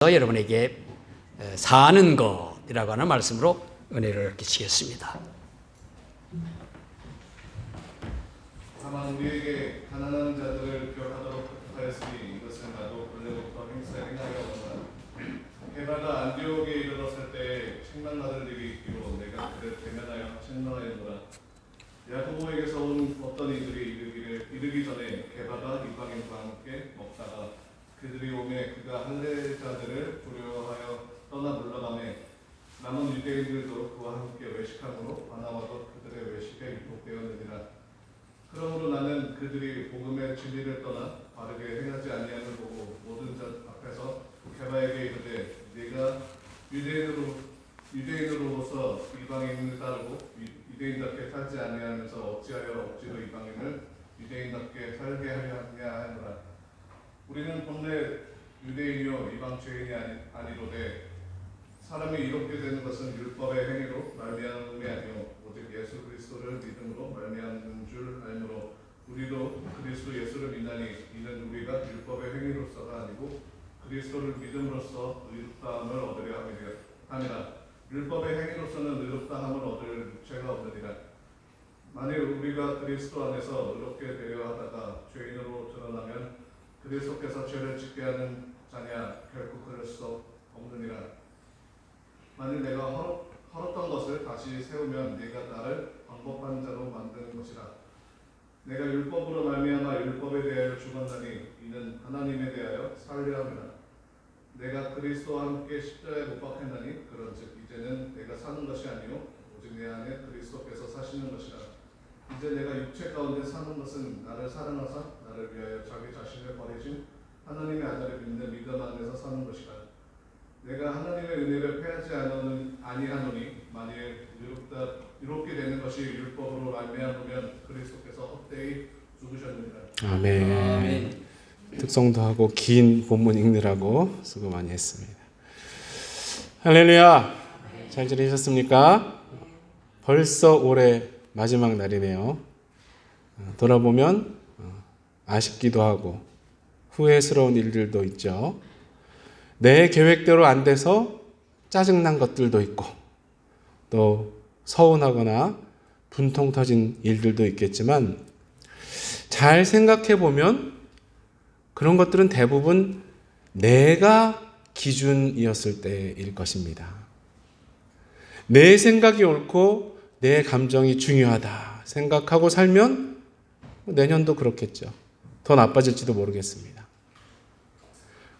여러분에게 사는 것이라고 하는 말씀으로 은혜를 끼치겠습니다. 다만 우리에게 가난한 자들을 기억하도록 하였으니 이것은 나도 본래부터 행사에 행하려거나 게다가 안디옥에 이르렀을 때에 책망받을 일이 있기로 내가 그를 대면하여 책망하였노라. 야고보에게서 온 어떤 이들이 이르기 전에 게다가 이방인과 함께 먹다가 그들이 오매 그가 할례자들을 두려워하여 떠나 물러가매 남은 유대인들도 그와 함께 외식함으로 바나바도 그들의 외식에 유혹되었느니라. 그러므로 나는 그들이 복음의 진리를 떠나 바르게 행하지 아니함을 보고 모든 자 앞에서 게바에게 이르되 네가 유대인으로서 이방인을 따르고 유대인답게 살지 아니하면서 어찌하여 억지로 이방인을 유대인답게 살게 하려 하냐 하노라. 우리는 본래 유대인이요 이방 죄인이 아니로되 사람이 이롭게 되는 것은 율법의 행위로 말미암음이 아니요 오직 예수 그리스도를 믿음으로 말미암는 줄 알므로 우리도 그리스도 예수를 믿나니 이는 우리가 율법의 행위로서가 아니고 그리스도를 믿음으로써 의롭다함을 얻으려 함이라. 율법의 행위로서는 의롭다함을 얻을 죄가 없느니라. 만일 우리가 그리스도 안에서 의롭게 되려 하다가 죄인으로 드러나면 그리스도께서 죄를 짓게 하는 자냐 결코 그럴 수 없느니라. 만일 내가 헐었던 것을 다시 세우면 네가 나를 방법한 자로 만드는 것이라. 내가 율법으로 말미암아 율법에 대하여 죽었나니 이는 하나님에 대하여 살려 함이라. 내가 그리스도와 함께 십자가에 못 박혔나니 그런즉 이제는 내가 사는 것이 아니요 오직 내 안에 그리스도께서 사시는 것이라. 이제 내가 육체 가운데 사는 것은 나를 사랑하사 나를 위하여 자기 자신을 버리신 하나님의 아들을 믿는 믿음 안에서 사는 것이라. 내가 하나님의 은혜를 패하지 아니하노니 만일 이롭게 되는 것이 율법으로 말미암으면 그리스도께서 헛되이 죽으셨느니라. 아멘. 특성도 하고 긴 본문 읽느라고 수고 많이 했습니다. 할렐루야. 잘 지내셨습니까? 벌써 올해 마지막 날이네요. 돌아보면 아쉽기도 하고 후회스러운 일들도 있죠. 내 계획대로 안 돼서 짜증난 것들도 있고 또 서운하거나 분통 터진 일들도 있겠지만 잘 생각해 보면 그런 것들은 대부분 내가 기준이었을 때일 것입니다. 내 생각이 옳고 내 감정이 중요하다 생각하고 살면 내년도 그렇겠죠. 더 나빠질지도 모르겠습니다.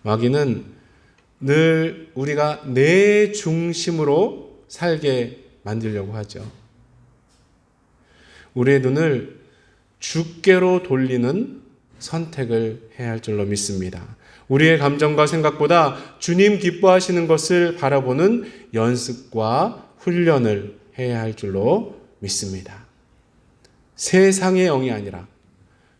마귀는 늘 우리가 내 중심으로 살게 만들려고 하죠. 우리의 눈을 주께로 돌리는 선택을 해야 할 줄로 믿습니다. 우리의 감정과 생각보다 주님 기뻐하시는 것을 바라보는 연습과 훈련을 해야 할 줄로 믿습니다. 세상의 영이 아니라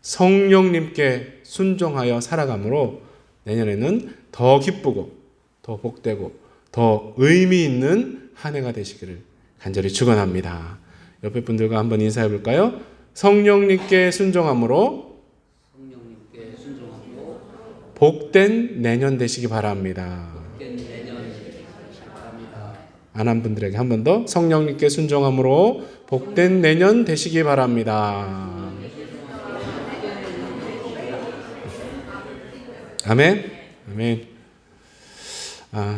성령님께 순종하여 살아감으로 내년에는 더 기쁘고 더 복되고 더 의미 있는 한 해가 되시기를 간절히 축원합니다. 옆에 분들과 한번 인사해 볼까요? 성령님께 순종함으로 복된 내년 되시기 바랍니다. 안 한 분들에게 한 번 더 성령님께 순종함으로 복된 내년 되시기 바랍니다. 아멘. 아멘.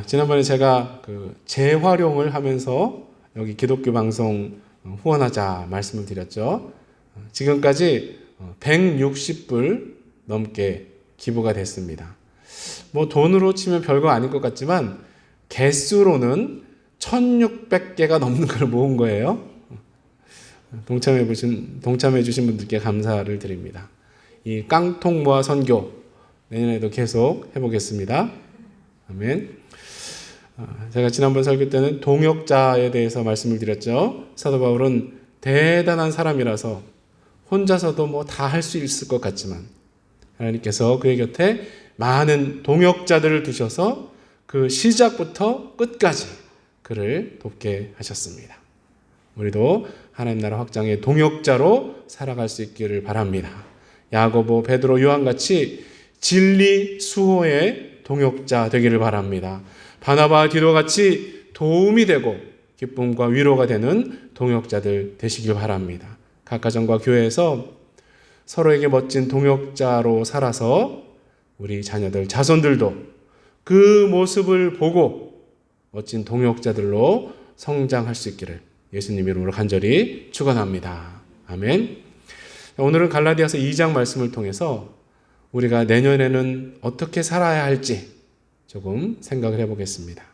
지난번에 제가 재활용을 하면서 여기 기독교 방송 후원하자 말씀을 드렸죠. 지금까지 160불 넘게 기부가 됐습니다. 뭐 돈으로 치면 별거 아닐 것 같지만 개수로는 1600개가 넘는 걸 모은 거예요. 동참해 주신 분들께 감사를 드립니다. 이 깡통 모아 선교 내년에도 계속 해보겠습니다. 아멘. 제가 지난번 설교 때는 동역자에 대해서 말씀을 드렸죠. 사도 바울은 대단한 사람이라서 혼자서도 뭐 다 할 수 있을 것 같지만 하나님께서 그의 곁에 많은 동역자들을 두셔서 그 시작부터 끝까지 그를 돕게 하셨습니다. 우리도 하나님 나라 확장의 동역자로 살아갈 수 있기를 바랍니다. 야고보, 베드로, 요한같이 진리 수호의 동역자 되기를 바랍니다. 바나바와 디도 같이 도움이 되고 기쁨과 위로가 되는 동역자들 되시길 바랍니다. 각 가정과 교회에서 서로에게 멋진 동역자로 살아서 우리 자녀들, 자손들도 그 모습을 보고 멋진 동역자들로 성장할 수 있기를 예수님 이름으로 간절히 축원합니다. 아멘. 오늘은 갈라디아서 2장 말씀을 통해서 우리가 내년에는 어떻게 살아야 할지 조금 생각을 해보겠습니다.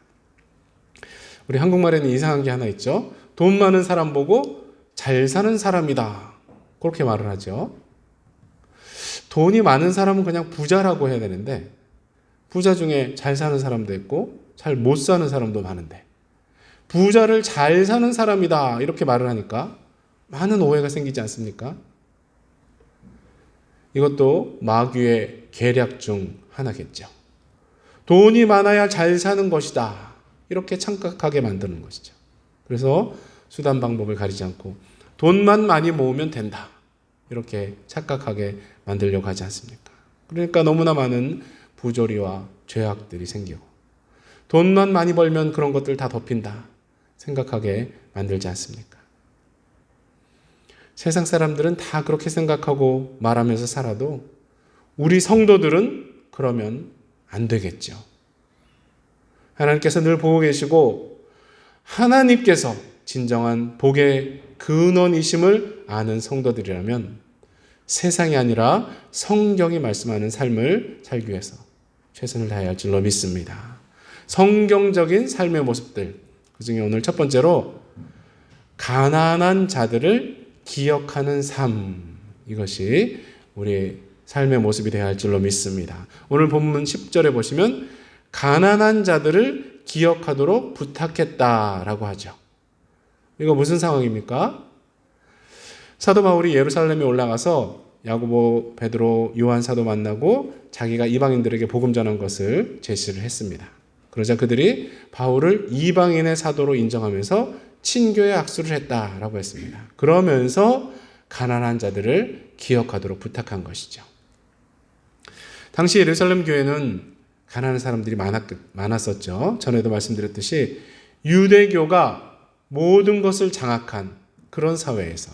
우리 한국말에는 이상한 게 하나 있죠. 돈 많은 사람 보고 잘 사는 사람이다. 그렇게 말을 하죠. 돈이 많은 사람은 그냥 부자라고 해야 되는데 부자 중에 잘 사는 사람도 있고 잘 못 사는 사람도 많은데 부자를 잘 사는 사람이다 이렇게 말을 하니까 많은 오해가 생기지 않습니까? 이것도 마귀의 계략 중 하나겠죠. 돈이 많아야 잘 사는 것이다 이렇게 착각하게 만드는 것이죠. 그래서 수단 방법을 가리지 않고 돈만 많이 모으면 된다 이렇게 착각하게 만들려고 하지 않습니까? 그러니까 너무나 많은 부조리와 죄악들이 생기고 돈만 많이 벌면 그런 것들 다 덮인다 생각하게 만들지 않습니까? 세상 사람들은 다 그렇게 생각하고 말하면서 살아도 우리 성도들은 그러면 안 되겠죠. 하나님께서 늘 보고 계시고 하나님께서 진정한 복의 근원이심을 아는 성도들이라면 세상이 아니라 성경이 말씀하는 삶을 살기 위해서 최선을 다해야 할 줄로 믿습니다. 성경적인 삶의 모습들, 그중에 오늘 첫 번째로 가난한 자들을 기억하는 삶, 이것이 우리의 삶의 모습이 되어야 할 줄로 믿습니다. 오늘 본문 10절에 보시면 가난한 자들을 기억하도록 부탁했다라고 하죠. 이거 무슨 상황입니까? 사도 바울이 예루살렘에 올라가서 야고보, 베드로, 요한 사도 만나고 자기가 이방인들에게 복음 전한 것을 제시를 했습니다. 그러자 그들이 바울을 이방인의 사도로 인정하면서 친교에 악수를 했다라고 했습니다. 그러면서 가난한 자들을 기억하도록 부탁한 것이죠. 당시 예루살렘 교회는 가난한 사람들이 많았었죠. 전에도 말씀드렸듯이 유대교가 모든 것을 장악한 그런 사회에서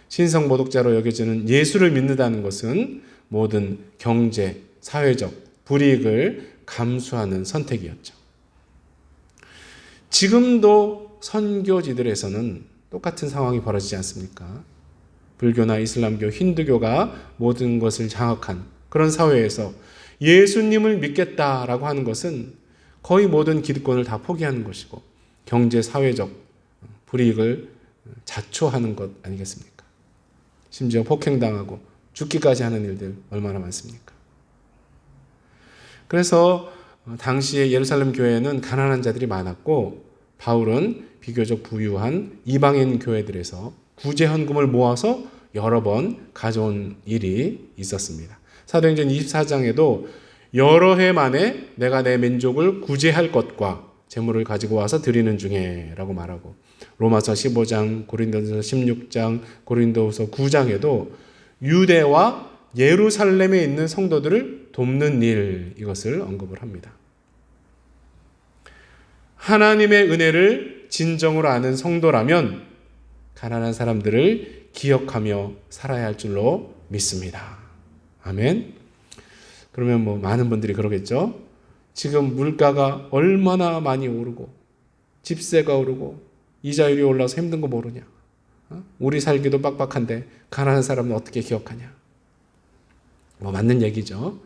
신성모독자로 여겨지는 예수를 믿는다는 것은 모든 경제, 사회적 불이익을 감수하는 선택이었죠. 지금도 선교지들에서는 똑같은 상황이 벌어지지 않습니까? 불교나 이슬람교, 힌두교가 모든 것을 장악한 그런 사회에서 예수님을 믿겠다라고 하는 것은 거의 모든 기득권을 다 포기하는 것이고 경제, 사회적 불이익을 자초하는 것 아니겠습니까? 심지어 폭행당하고 죽기까지 하는 일들 얼마나 많습니까? 그래서 당시에 예루살렘 교회에는 가난한 자들이 많았고 바울은 비교적 부유한 이방인 교회들에서 구제 헌금을 모아서 여러 번 가져온 일이 있었습니다. 사도행전 24장에도 여러 해 만에 내가 내 민족을 구제할 것과 재물을 가지고 와서 드리는 중에 라고 말하고 로마서 15장, 고린도서 16장, 고린도서 9장에도 유대와 예루살렘에 있는 성도들을 돕는 일, 이것을 언급을 합니다. 하나님의 은혜를 진정으로 아는 성도라면 가난한 사람들을 기억하며 살아야 할 줄로 믿습니다. 아멘. 그러면 많은 분들이 그러겠죠. 지금 물가가 얼마나 많이 오르고 집세가 오르고 이자율이 올라서 힘든 거 모르냐. 우리 살기도 빡빡한데 가난한 사람은 어떻게 기억하냐. 맞는 얘기죠.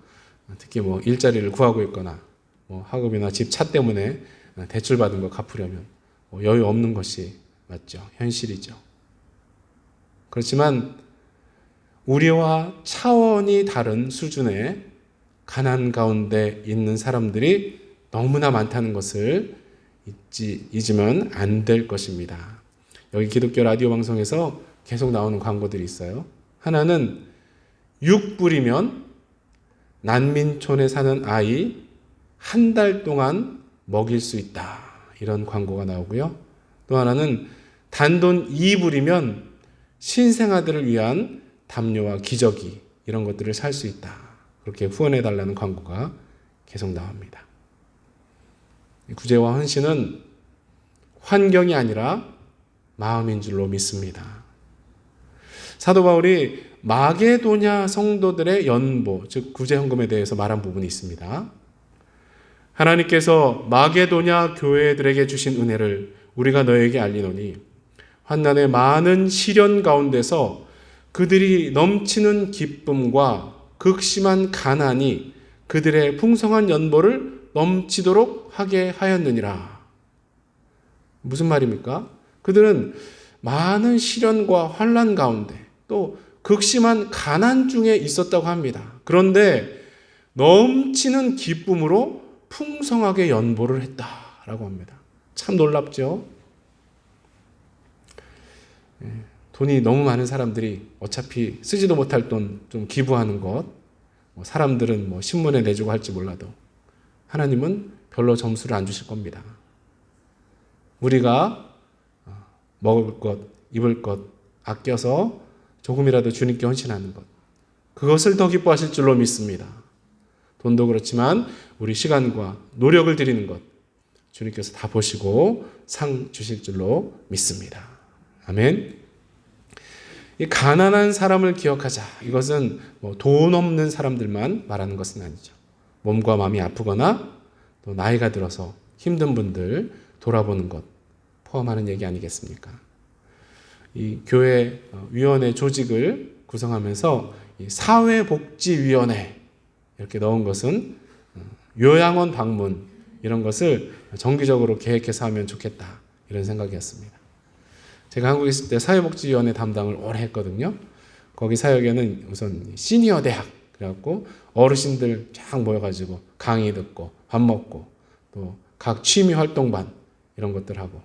특히 일자리를 구하고 있거나 학업이나 집, 차 때문에 대출받은 거 갚으려면 여유 없는 것이 맞죠. 현실이죠. 그렇지만 우리와 차원이 다른 수준의 가난 가운데 있는 사람들이 너무나 많다는 것을 잊으면 안 될 것입니다. 여기 기독교 라디오 방송에서 계속 나오는 광고들이 있어요. 하나는 6불이면 난민촌에 사는 아이 한 달 동안 먹일 수 있다. 이런 광고가 나오고요. 또 하나는 단돈 2불이면 신생아들을 위한 담요와 기저귀 이런 것들을 살 수 있다. 그렇게 후원해달라는 광고가 계속 나옵니다. 구제와 헌신은 환경이 아니라 마음인 줄로 믿습니다. 사도 바울이 마게도냐 성도들의 연보, 즉 구제헌금에 대해서 말한 부분이 있습니다. 하나님께서 마게도냐 교회들에게 주신 은혜를 우리가 너에게 알리노니 환난의 많은 시련 가운데서 그들이 넘치는 기쁨과 극심한 가난이 그들의 풍성한 연보를 넘치도록 하게 하였느니라. 무슨 말입니까? 그들은 많은 시련과 환난 가운데 또 극심한 가난 중에 있었다고 합니다. 그런데 넘치는 기쁨으로 풍성하게 연보를 했다라고 합니다. 참 놀랍죠? 돈이 너무 많은 사람들이 어차피 쓰지도 못할 돈 좀 기부하는 것, 사람들은 신문에 내주고 할지 몰라도 하나님은 별로 점수를 안 주실 겁니다. 우리가 먹을 것, 입을 것 아껴서 조금이라도 주님께 헌신하는 것, 그것을 더 기뻐하실 줄로 믿습니다. 돈도 그렇지만 우리 시간과 노력을 드리는 것 주님께서 다 보시고 상 주실 줄로 믿습니다. 아멘. 이 가난한 사람을 기억하자. 이것은 돈 없는 사람들만 말하는 것은 아니죠. 몸과 마음이 아프거나 또 나이가 들어서 힘든 분들 돌아보는 것 포함하는 얘기 아니겠습니까? 이 교회 위원회 조직을 구성하면서 이 사회복지위원회 이렇게 넣은 것은 요양원 방문 이런 것을 정기적으로 계획해서 하면 좋겠다 이런 생각이었습니다. 제가 한국에 있을 때 사회복지위원회 담당을 오래 했거든요. 거기 사역에는 우선 시니어 대학 그래갖고 어르신들 쫙 모여가지고 강의 듣고 밥 먹고 또 각 취미 활동반 이런 것들 하고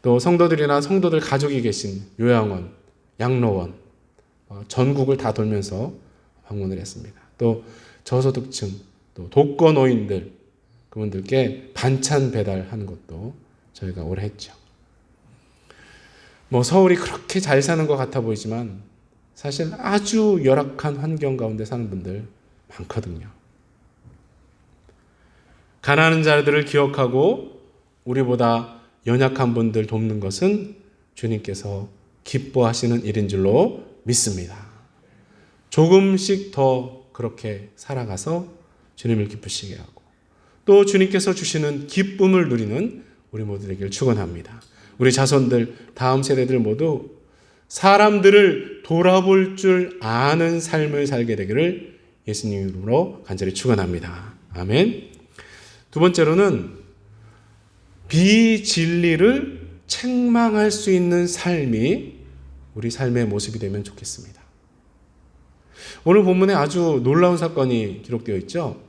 또 성도들이나 성도들 가족이 계신 요양원, 양로원 전국을 다 돌면서 방문을 했습니다. 또 저소득층, 또 독거노인들 그분들께 반찬 배달하는 것도 저희가 오래 했죠. 서울이 그렇게 잘 사는 것 같아 보이지만 사실 아주 열악한 환경 가운데 사는 분들 많거든요. 가난한 자들을 기억하고 우리보다 연약한 분들 돕는 것은 주님께서 기뻐하시는 일인 줄로 믿습니다. 조금씩 더 그렇게 살아가서 주님을 기쁘시게 하고 또 주님께서 주시는 기쁨을 누리는 우리 모두 되기를 축원합니다. 우리 자손들, 다음 세대들 모두 사람들을 돌아볼 줄 아는 삶을 살게 되기를 예수님 이름으로 간절히 축원합니다. 아멘. 두 번째로는 비진리를 책망할 수 있는 삶이 우리 삶의 모습이 되면 좋겠습니다. 오늘 본문에 아주 놀라운 사건이 기록되어 있죠.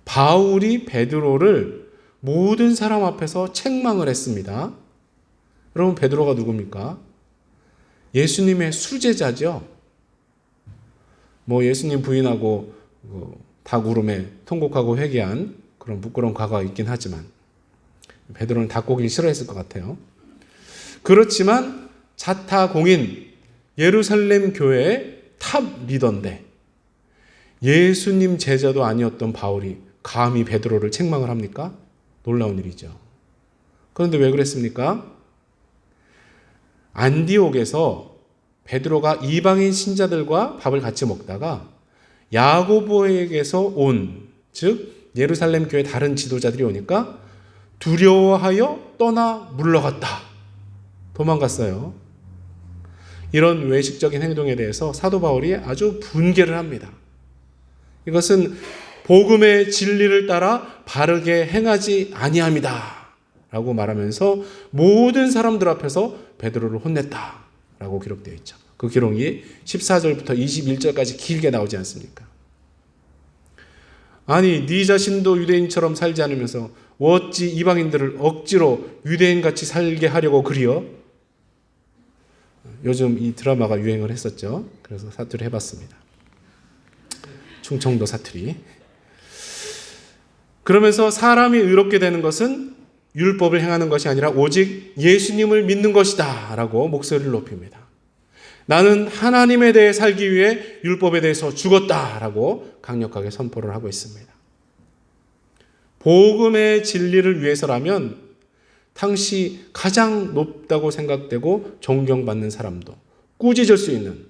바울이 베드로를 모든 사람 앞에서 책망을 했습니다. 여러분 베드로가 누굽니까? 예수님의 수제자죠. 예수님 부인하고 닭 울음에 통곡하고 회개한 그런 부끄러운 과거가 있긴 하지만 베드로는 닭고기를 싫어했을 것 같아요. 그렇지만 자타공인 예루살렘 교회의 탑 리더인데 예수님 제자도 아니었던 바울이 감히 베드로를 책망을 합니까? 놀라운 일이죠. 그런데 왜 그랬습니까? 안디옥에서 베드로가 이방인 신자들과 밥을 같이 먹다가 야고보에게서 온, 즉 예루살렘 교회 다른 지도자들이 오니까 두려워하여 떠나 물러갔다. 도망갔어요. 이런 외식적인 행동에 대해서 사도 바울이 아주 분개를 합니다. 이것은 복음의 진리를 따라 바르게 행하지 아니함이다 라고 말하면서 모든 사람들 앞에서 베드로를 혼냈다 라고 기록되어 있죠. 그 기록이 14절부터 21절까지 길게 나오지 않습니까? 아니 네 자신도 유대인처럼 살지 않으면서 어찌 이방인들을 억지로 유대인같이 살게 하려고 그리어? 요즘 이 드라마가 유행을 했었죠. 그래서 사투리 해봤습니다. 충청도 사투리. 그러면서 사람이 의롭게 되는 것은 율법을 행하는 것이 아니라 오직 예수님을 믿는 것이다 라고 목소리를 높입니다. 나는 하나님에 대해 살기 위해 율법에 대해서 죽었다 라고 강력하게 선포를 하고 있습니다. 복음의 진리를 위해서라면 당시 가장 높다고 생각되고 존경받는 사람도 꾸짖을 수 있는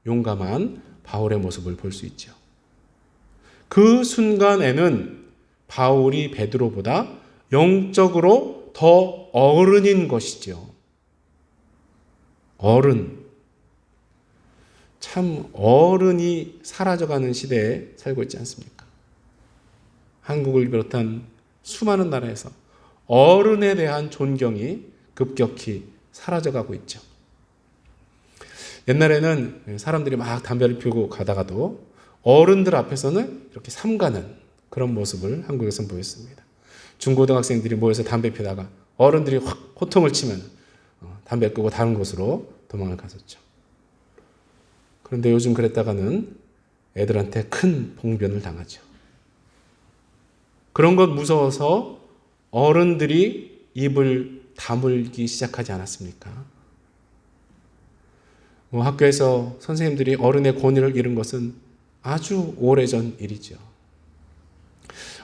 용감한 바울의 모습을 볼 수 있죠. 그 순간에는 바울이 베드로보다 영적으로 더 어른인 것이죠. 어른. 참 어른이 사라져가는 시대에 살고 있지 않습니까? 한국을 비롯한 수많은 나라에서 어른에 대한 존경이 급격히 사라져가고 있죠. 옛날에는 사람들이 막 담배를 피우고 가다가도 어른들 앞에서는 이렇게 삼가는 그런 모습을 한국에서는 보였습니다. 중고등학생들이 모여서 담배 피다가 어른들이 확 호통을 치면 담배 끄고 다른 곳으로 도망을 갔었죠. 그런데 요즘 그랬다가는 애들한테 큰 봉변을 당하죠. 그런 것 무서워서 어른들이 입을 다물기 시작하지 않았습니까? 학교에서 선생님들이 어른의 권위를 잃은 것은 아주 오래전 일이죠.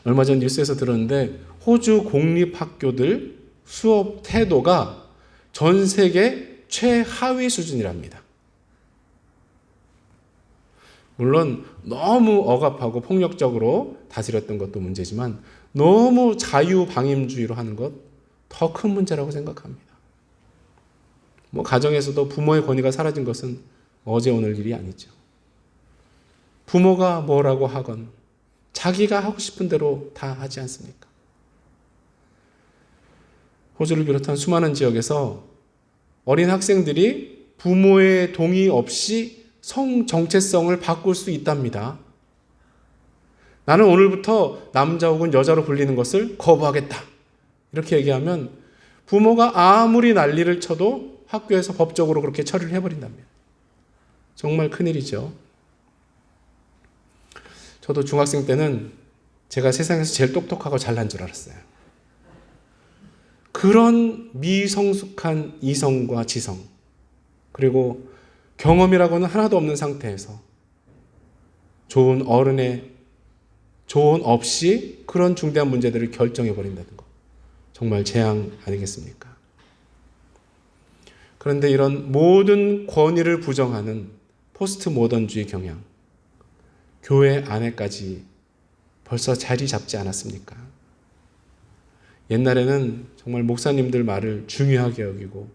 얼마 전 뉴스에서 들었는데 호주 공립학교들 수업 태도가 전 세계 최하위 수준이랍니다. 물론 너무 억압하고 폭력적으로 다스렸던 것도 문제지만 너무 자유방임주의로 하는 것 더 큰 문제라고 생각합니다. 가정에서도 부모의 권위가 사라진 것은 어제 오늘 일이 아니죠. 부모가 뭐라고 하건 자기가 하고 싶은 대로 다 하지 않습니까? 호주를 비롯한 수많은 지역에서 어린 학생들이 부모의 동의 없이 성 정체성을 바꿀 수 있답니다. 나는 오늘부터 남자 혹은 여자로 불리는 것을 거부하겠다. 이렇게 얘기하면 부모가 아무리 난리를 쳐도 학교에서 법적으로 그렇게 처리를 해버린답니다. 정말 큰일이죠. 저도 중학생 때는 제가 세상에서 제일 똑똑하고 잘난 줄 알았어요. 그런 미성숙한 이성과 지성, 그리고 경험이라고는 하나도 없는 상태에서 좋은 어른의 조언 없이 그런 중대한 문제들을 결정해버린다는 것. 정말 재앙 아니겠습니까? 그런데 이런 모든 권위를 부정하는 포스트 모던주의 경향, 교회 안에까지 벌써 자리 잡지 않았습니까? 옛날에는 정말 목사님들 말을 중요하게 여기고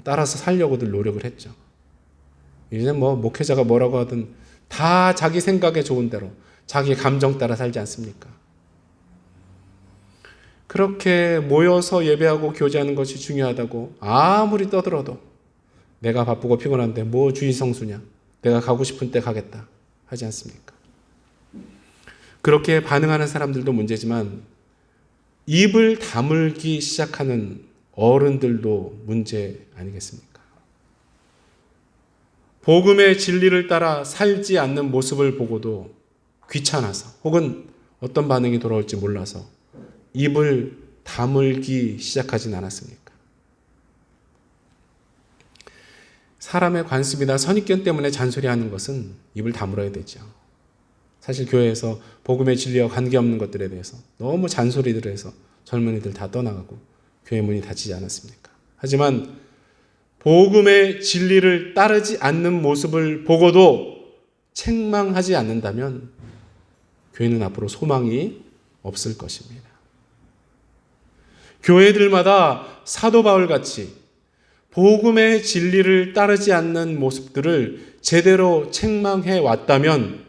따라서 살려고들 노력을 했죠. 이제 목회자가 뭐라고 하든 다 자기 생각에 좋은 대로 자기 감정 따라 살지 않습니까? 그렇게 모여서 예배하고 교제하는 것이 중요하다고 아무리 떠들어도 내가 바쁘고 피곤한데 뭐 주의 성수냐, 내가 가고 싶은 때 가겠다 하지 않습니까? 그렇게 반응하는 사람들도 문제지만 입을 다물기 시작하는 어른들도 문제 아니겠습니까? 복음의 진리를 따라 살지 않는 모습을 보고도 귀찮아서 혹은 어떤 반응이 돌아올지 몰라서 입을 다물기 시작하진 않았습니까? 사람의 관습이나 선입견 때문에 잔소리하는 것은 입을 다물어야 되죠. 사실 교회에서 복음의 진리와 관계없는 것들에 대해서 너무 잔소리들을 해서 젊은이들 다 떠나가고 교회 문이 닫히지 않았습니까? 하지만 복음의 진리를 따르지 않는 모습을 보고도 책망하지 않는다면 교회는 앞으로 소망이 없을 것입니다. 교회들마다 사도 바울같이 복음의 진리를 따르지 않는 모습들을 제대로 책망해 왔다면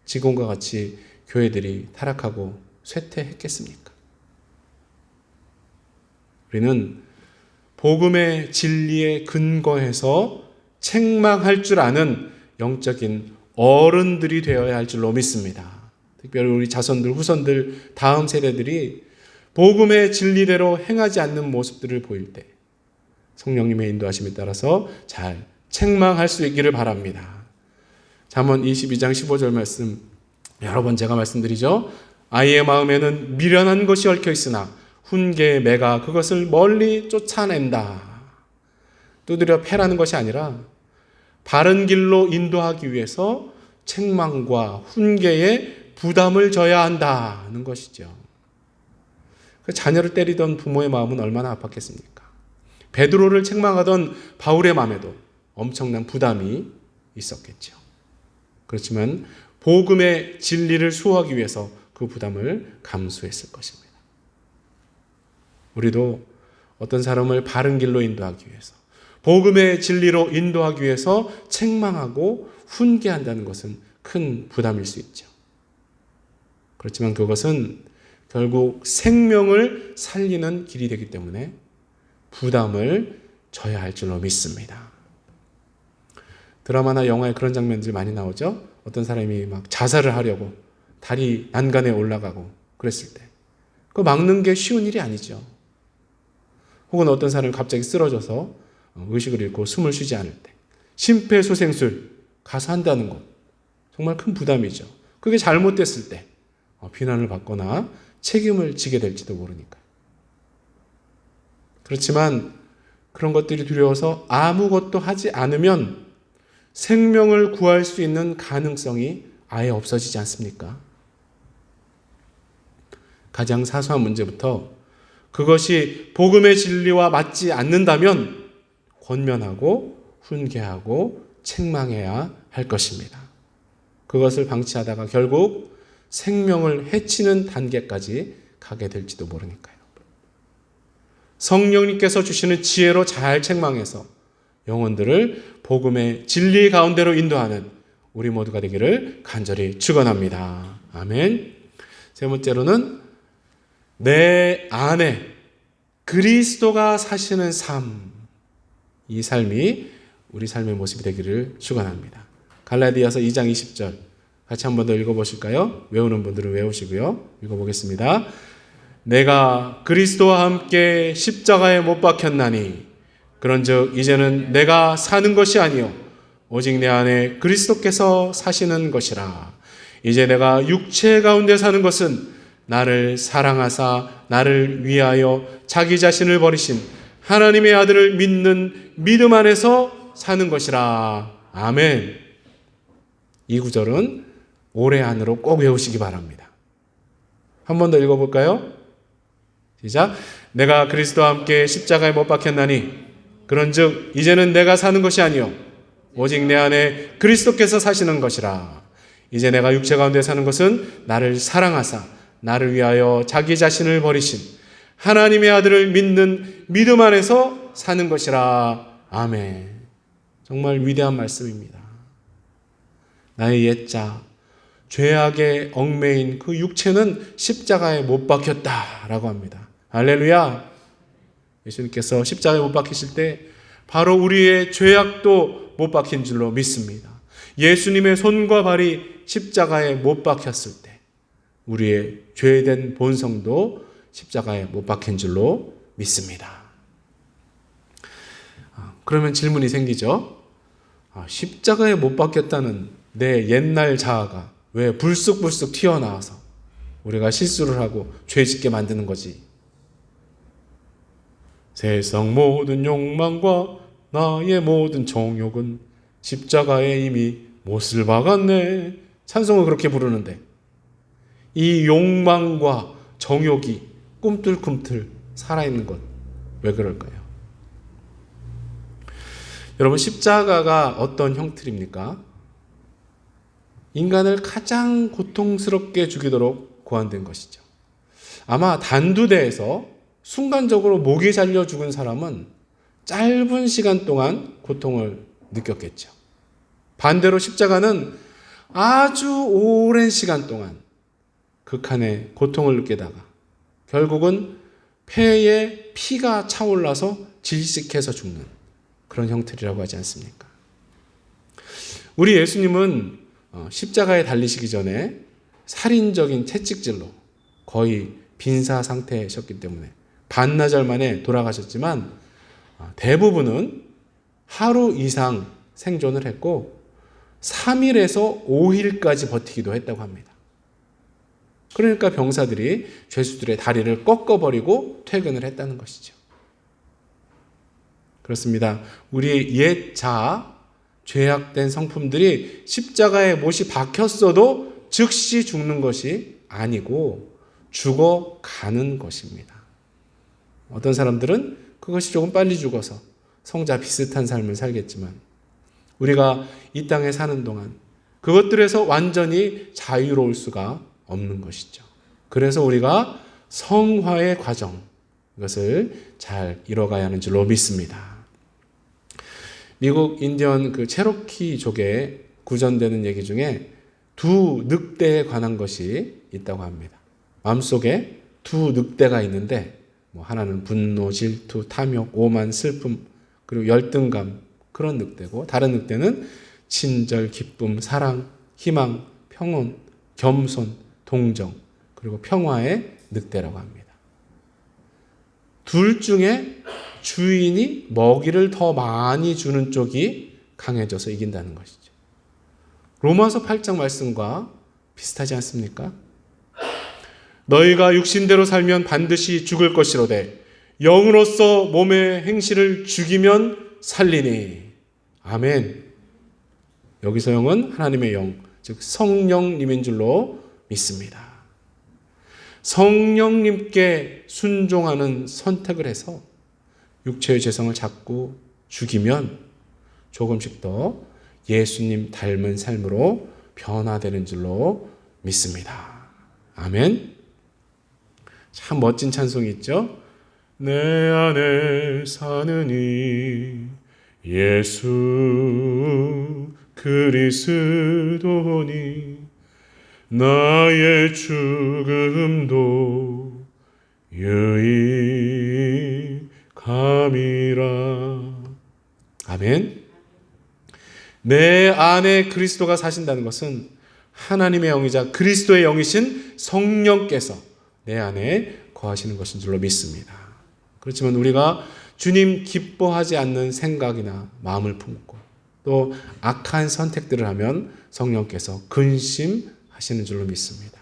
지금과 같이 교회들이 타락하고 쇠퇴했겠습니까? 우리는 복음의 진리에 근거해서 책망할 줄 아는 영적인 어른들이 되어야 할 줄로 믿습니다. 특별히 우리 자손들, 후손들, 다음 세대들이 복음의 진리대로 행하지 않는 모습들을 보일 때 성령님의 인도하심에 따라서 잘 책망할 수 있기를 바랍니다. 잠언 22장 15절 말씀 여러 번 제가 말씀드리죠. 아이의 마음에는 미련한 것이 얽혀 있으나 훈계의 매가 그것을 멀리 쫓아낸다. 두드려 패라는 것이 아니라 바른 길로 인도하기 위해서 책망과 훈계에 부담을 져야 한다는 것이죠. 그 자녀를 때리던 부모의 마음은 얼마나 아팠겠습니까? 베드로를 책망하던 바울의 마음에도 엄청난 부담이 있었겠죠. 그렇지만 복음의 진리를 수호하기 위해서 그 부담을 감수했을 것입니다. 우리도 어떤 사람을 바른 길로 인도하기 위해서, 복음의 진리로 인도하기 위해서 책망하고 훈계한다는 것은 큰 부담일 수 있죠. 그렇지만 그것은 결국 생명을 살리는 길이 되기 때문에 부담을 져야 할 줄로 믿습니다. 드라마나 영화에 그런 장면들이 많이 나오죠. 어떤 사람이 막 자살을 하려고 다리 난간에 올라가고 그랬을 때 그거 막는 게 쉬운 일이 아니죠. 혹은 어떤 사람이 갑자기 쓰러져서 의식을 잃고 숨을 쉬지 않을 때 심폐소생술 가서 한다는 것 정말 큰 부담이죠. 그게 잘못됐을 때 비난을 받거나 책임을 지게 될지도 모르니까요. 그렇지만 그런 것들이 두려워서 아무것도 하지 않으면 생명을 구할 수 있는 가능성이 아예 없어지지 않습니까? 가장 사소한 문제부터 그것이 복음의 진리와 맞지 않는다면 권면하고 훈계하고 책망해야 할 것입니다. 그것을 방치하다가 결국 생명을 해치는 단계까지 가게 될지도 모르니까요. 성령님께서 주시는 지혜로 잘 책망해서 영혼들을 복음의 진리 가운데로 인도하는 우리 모두가 되기를 간절히 축원합니다. 아멘. 세 번째로는 내 안에 그리스도가 사시는 삶, 이 삶이 우리 삶의 모습이 되기를 축원합니다. 갈라디아서 2장 20절 같이 한 번 더 읽어보실까요? 외우는 분들은 외우시고요. 읽어보겠습니다. 내가 그리스도와 함께 십자가에 못 박혔나니 그런즉 이제는 내가 사는 것이 아니요 오직 내 안에 그리스도께서 사시는 것이라. 이제 내가 육체 가운데 사는 것은 나를 사랑하사 나를 위하여 자기 자신을 버리신 하나님의 아들을 믿는 믿음 안에서 사는 것이라. 아멘. 이 구절은 올해 안으로 꼭 외우시기 바랍니다. 한 번 더 읽어볼까요? 시작. 내가 그리스도와 함께 십자가에 못 박혔나니 그런즉 이제는 내가 사는 것이 아니요 오직 내 안에 그리스도께서 사시는 것이라. 이제 내가 육체 가운데 사는 것은 나를 사랑하사 나를 위하여 자기 자신을 버리신 하나님의 아들을 믿는 믿음 안에서 사는 것이라. 아멘. 정말 위대한 말씀입니다. 나의 옛자 죄악에 얽매인 그 육체는 십자가에 못 박혔다라고 합니다. 할렐루야. 예수님께서 십자가에 못 박히실 때 바로 우리의 죄악도 못 박힌 줄로 믿습니다. 예수님의 손과 발이 십자가에 못 박혔을 때 우리의 죄된 본성도 십자가에 못 박힌 줄로 믿습니다. 그러면 질문이 생기죠. 십자가에 못 박혔다는 내 옛날 자아가 왜 불쑥불쑥 튀어나와서 우리가 실수를 하고 죄 짓게 만드는 거지? 세상 모든 욕망과 나의 모든 정욕은 십자가에 이미 못을 박았네. 찬송을 그렇게 부르는데 이 욕망과 정욕이 꿈틀꿈틀 살아있는 것 왜 그럴까요? 여러분, 십자가가 어떤 형틀입니까? 인간을 가장 고통스럽게 죽이도록 고안된 것이죠. 아마 단두대에서 순간적으로 목이 잘려 죽은 사람은 짧은 시간 동안 고통을 느꼈겠죠. 반대로 십자가는 아주 오랜 시간 동안 극한의 고통을 느끼다가 결국은 폐에 피가 차올라서 질식해서 죽는 그런 형틀이라고 하지 않습니까? 우리 예수님은 십자가에 달리시기 전에 살인적인 채찍질로 거의 빈사 상태셨기 때문에 반나절 만에 돌아가셨지만 대부분은 하루 이상 생존을 했고 3일에서 5일까지 버티기도 했다고 합니다. 그러니까 병사들이 죄수들의 다리를 꺾어버리고 퇴근을 했다는 것이죠. 그렇습니다. 우리의 옛 자아, 죄악된 성품들이 십자가에 못이 박혔어도 즉시 죽는 것이 아니고 죽어가는 것입니다. 어떤 사람들은 그것이 조금 빨리 죽어서 성자 비슷한 삶을 살겠지만 우리가 이 땅에 사는 동안 그것들에서 완전히 자유로울 수가 없는 것이죠. 그래서 우리가 성화의 과정, 이것을 잘 이뤄가야 하는 줄로 믿습니다. 미국 인디언 그 체로키족에 구전되는 얘기 중에 두 늑대에 관한 것이 있다고 합니다. 마음속에 두 늑대가 있는데 하나는 분노, 질투, 탐욕, 오만, 슬픔, 그리고 열등감, 그런 늑대고, 다른 늑대는 친절, 기쁨, 사랑, 희망, 평온, 겸손, 동정, 그리고 평화의 늑대라고 합니다. 둘 중에 주인이 먹이를 더 많이 주는 쪽이 강해져서 이긴다는 것이죠. 로마서 8장 말씀과 비슷하지 않습니까? 너희가 육신대로 살면 반드시 죽을 것이로되 영으로서 몸의 행실을 죽이면 살리니. 아멘. 여기서 영은 하나님의 영, 즉 성령님인 줄로 믿습니다. 성령님께 순종하는 선택을 해서 육체의 죄성을 자꾸 죽이면 조금씩 더 예수님 닮은 삶으로 변화되는 줄로 믿습니다. 아멘. 참 멋진 찬송이 있죠. 내 안에 사느니 예수 그리스도니 나의 죽음도 유익함이라. 아멘. 내 안에 그리스도가 사신다는 것은 하나님의 영이자 그리스도의 영이신 성령께서 내 안에 거하시는 것인 줄로 믿습니다. 그렇지만 우리가 주님 기뻐하지 않는 생각이나 마음을 품고 또 악한 선택들을 하면 성령께서 근심하시는 줄로 믿습니다.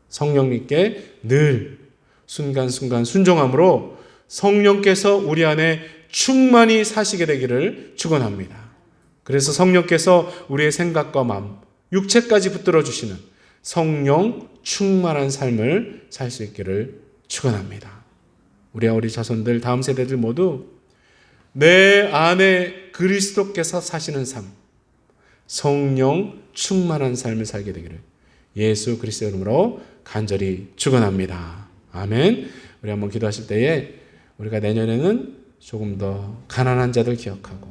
성령님께 늘 순간순간 순종함으로 성령께서 우리 안에 충만히 사시게 되기를 축원합니다. 그래서 성령께서 우리의 생각과 마음, 육체까지 붙들어 주시는 성령 충만한 삶을 살 수 있기를 축원합니다. 우리 자손들, 다음 세대들 모두 내 안에 그리스도께서 사시는 삶, 성령 충만한 삶을 살게 되기를 예수 그리스도의 이름으로 간절히 축원합니다. 아멘. 우리 한번 기도하실 때에 우리가 내년에는 조금 더 가난한 자들 기억하고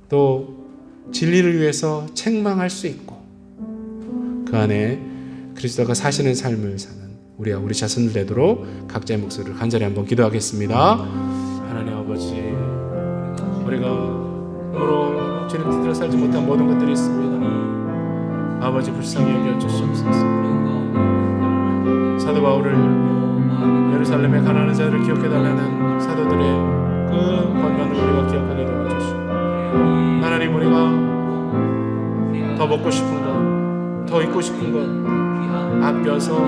또 진리를 위해서 책망할 수 있고 그 안에 그리스도가 사시는 삶을 사는 우리 자손들 되도록 각자의 목소리를 간절히 한번 기도하겠습니다. 하나님 아버지, 우리가 힘으로 주님 뜻대로 살지 못한 모든 것들이 있습니다. 아버지 불쌍히 여겨 주시옵소서. 사도 바울을 예루살렘의 가난한 자들을 기억해달라는 사도들의 그 권면을 우리가 기억하게 도와주시고, 하나님 우리가 더 먹고 싶은 것, 더 입고 싶은 것 아껴서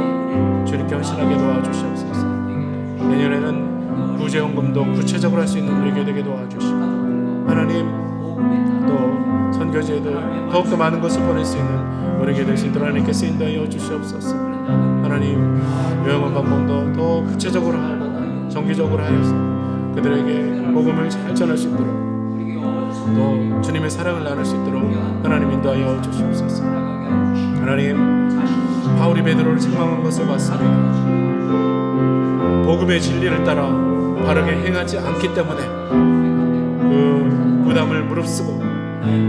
주님께 헌신하게 도와주시옵소서. 내년에는 구제헌금도 구체적으로 할 수 있는 우리 교회 되게 도와주시고, 하나님 또 선교지에도 더욱더 많은 것을 보낼 수 있는 우리 교회 될 수 있도록 하나님께 쓰인다 하여 주시옵소서. 하나님 요양원 방문도 더 구체적으로 하고 정기적으로 하여서 그들에게 복음을 잘 전할 수 있도록 또 주님의 사랑을 나눌 수 있도록 하나님 인도하여 주시옵소서. 하나님 바울이 베드로를 책망한 것을 봤습니다. 복음의 진리를 따라 바르게 행하지 않기 때문에 그 부담을 무릅쓰고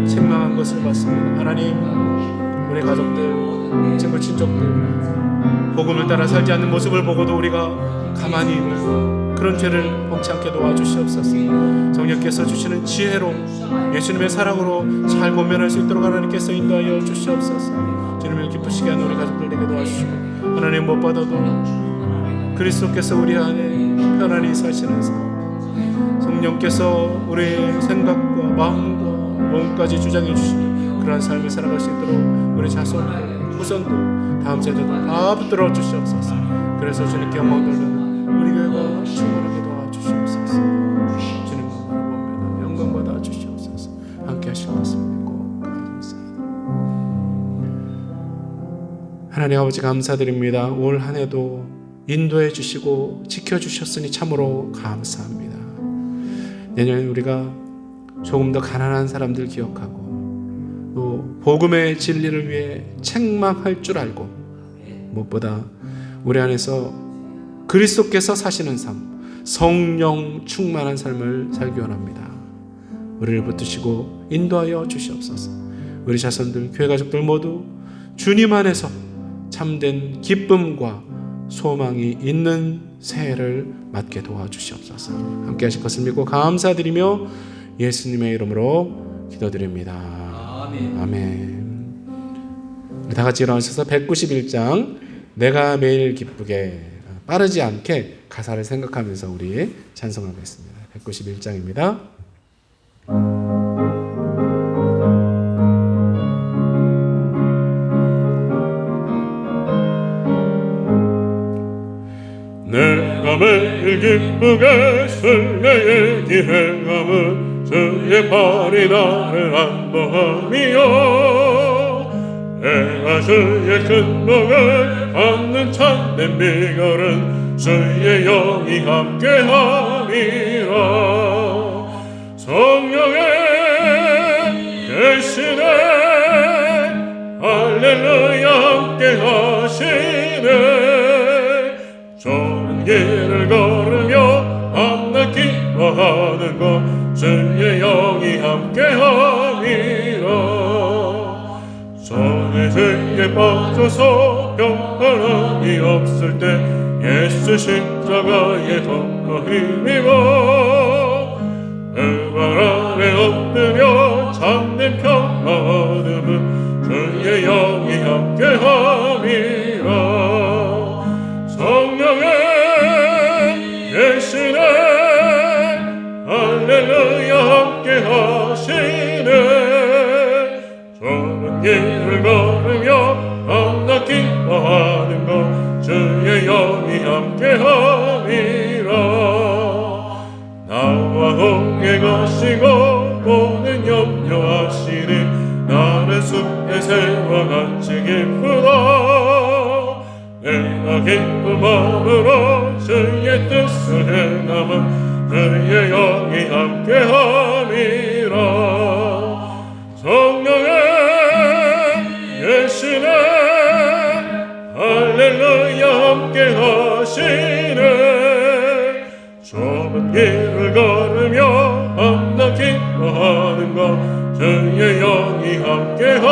책망한 것을 봤습니다. 하나님 우리 가족들, 친구, 친족들 복음을 따라 살지 않는 모습을 보고도 우리가 가만히 있는 그런 죄를 범치 않게 도와주시옵소서. 성령께서 주시는 지혜로 예수님의 사랑으로 잘 권면할 수 있도록 하나님께서 인도하여 주시옵소서. 주님을 기쁘시게 하는 우리 가족들에게 도와주시고, 하나님 무엇보다도 그리스도께서 우리 안에 편안히 사시는 삶, 성령께서 우리의 생각과 마음과 몸까지 주장해 주시는 그러한 삶을 살아갈 수 있도록 우리 자손도 후손도 다음 세대도 다 붙들어 주시옵소서. 그래서 주님께 영광 돌리는 우리 교회가 충만하게 도와주시옵소서. 주님만 바라봅니다. 영광 받아 주시옵소서. 함께 하실 것을 믿고 감사합니다. 하나님 아버지 감사드립니다. 올 한 해도 인도해 주시고 지켜주셨으니 참으로 감사합니다. 내년에 우리가 조금 더 가난한 사람들 기억하고 또 복음의 진리를 위해 책망할 줄 알고 무엇보다 우리 안에서 그리스도께서 사시는 삶, 성령 충만한 삶을 살기 원합니다. 우리를 붙드시고 인도하여 주시옵소서. 우리 자손들, 교회 가족들 모두 주님 안에서 참된 기쁨과 소망이 있는 새해를 맞게 도와주시옵소서. 함께 하실 것을 믿고 감사드리며 예수님의 이름으로 기도드립니다. 아멘. 우리 다 같이 일어나셔서 191장 내가 매일 기쁘게, 빠르지 않게 가사를 생각하면서 우리 찬송하겠습니다. 191장입니다. 내가 매일 기쁘게 순례의 길에 가면 주의 팔이 나를 안보함이요 내가 주의 큰 복을 받는 참된 비결은 주의 영이 함께함이라 성령의 계시네 할렐루야 함께하시네 좋은 길을 걸으며 밤낮 기뻐하는 것 주의 영이 함께함이라 전에 죄에 빠져서 평안함이 없을 때 예수 십자가에 덮어 힘입어 그 발 아래 엎드려 참된 평화 얻음은 주의 영이 함께함이라 성령의 계시네 할렐루야 함께하시네 좁은 길을 걸으며 밤낮 기뻐하는 것 주의 영이 함께함이라 나와 함께 가시고 모든 염려하시니 나는 숲의 새와 같이 기쁘다 내가 기쁜 마음으로 주의 뜻을 행함은 주의 영이 함께함이라 성령의 계시네 할렐루야 함께하시네 좁은 길을 걸으며 밤낮 기뻐하는 것 주의 영이 함께함이라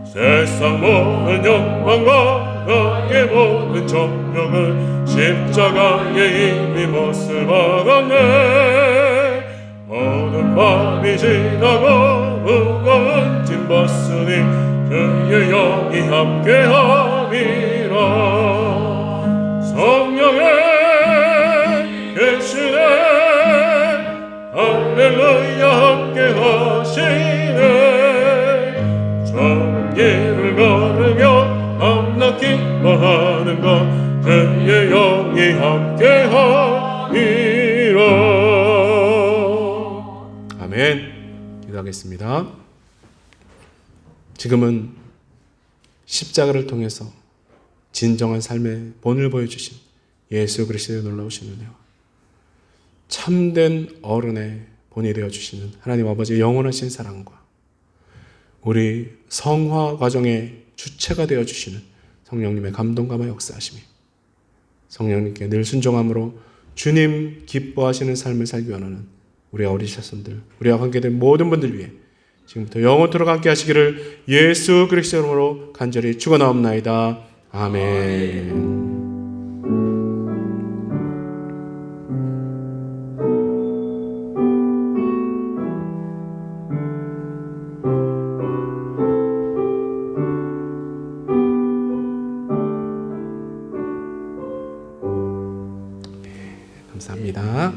세상 모든 영광과 나의 모든 정욕을 십자가에 이미 몫을 박았네 모든 밤이 지나고 무거운 짐 벗으니 주의 영이 함께함이라 성령의 계시네 할렐루야 함께하시네 좁은 길을 걸으며 밤낮 기뻐하는 것 주의 영이 함께함이라 아멘. 기도하겠습니다. 지금은 십자가를 통해서 진정한 삶의 본을 보여주신 예수 그리스도의 놀라우신 은혜와 참된 어른의 본이 되어주시는 하나님 아버지의 영원하신 사랑과 우리 성화 과정의 주체가 되어주시는 성령님의 감동감과 역사하심이 성령님께 늘 순종함으로 주님 기뻐하시는 삶을 살기 원하는 우리 어린 자손들, 우리와 관계된 모든 분들 위해 지금부터 영원토록 함께 하시기를 예수 그리스도 이름으로 간절히 축원하옵나이다. 아멘. 감사합니다.